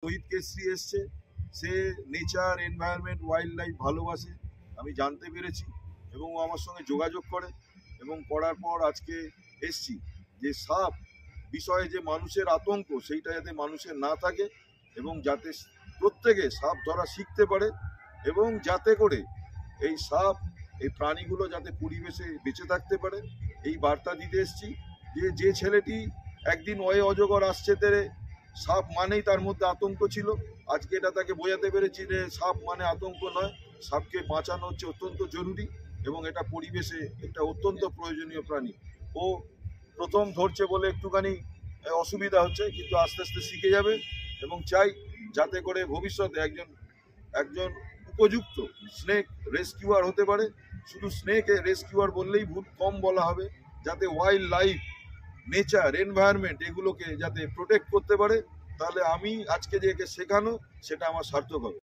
শহীদ কেশরী এসছে, সে nature, environment, wild life ভালোবাসে, আমি জানতে পেরেছি এবং ও আমার সঙ্গে যোগাযোগ করে এবং করার পর আজকে এসছি যে সাপ বিষয়ে যে মানুষের আতঙ্ক সেইটা যাতে মানুষের না থাকে এবং যাতে প্রত্যেকে সাপ ধরা শিখতে পারে এবং যাতে করে এই সাপ, এই প্রাণীগুলো যাতে পরিবেশে বেঁচে থাকতে পারে এই বার্তা দিতে এসছি। যে ছেলেটি একদিন অজগর আসছে তেরে সাপ মানেই তার মধ্যে আতঙ্ক ছিল, আজকে এটা তাকে বোঝাতে পেরেছি যে সাপ মানে আতঙ্ক নয়, সাপকে বাঁচানো হচ্ছে অত্যন্ত জরুরি এবং এটা পরিবেশে একটা অত্যন্ত প্রয়োজনীয় প্রাণী। ও প্রথম ধরছে বলে একটুখানি অসুবিধা হচ্ছে, কিন্তু আস্তে আস্তে শিখে যাবে এবং চাই যাতে করে ভবিষ্যতে একজন উপযুক্ত স্নেক রেস্কিউয়ার হতে পারে। শুধু স্নেক রেস্কিউয়ার বললেই ভুল, কম বলা হবে, যাতে ওয়াইল্ড লাইফ, নেচার, এনভায়রনমেন্ট এগুলোকে যাতে প্রোটেক্ট করতে পারে। তাহলে আমি আজকে যে একে শেখানো সেটা আমার সার্থক হবে।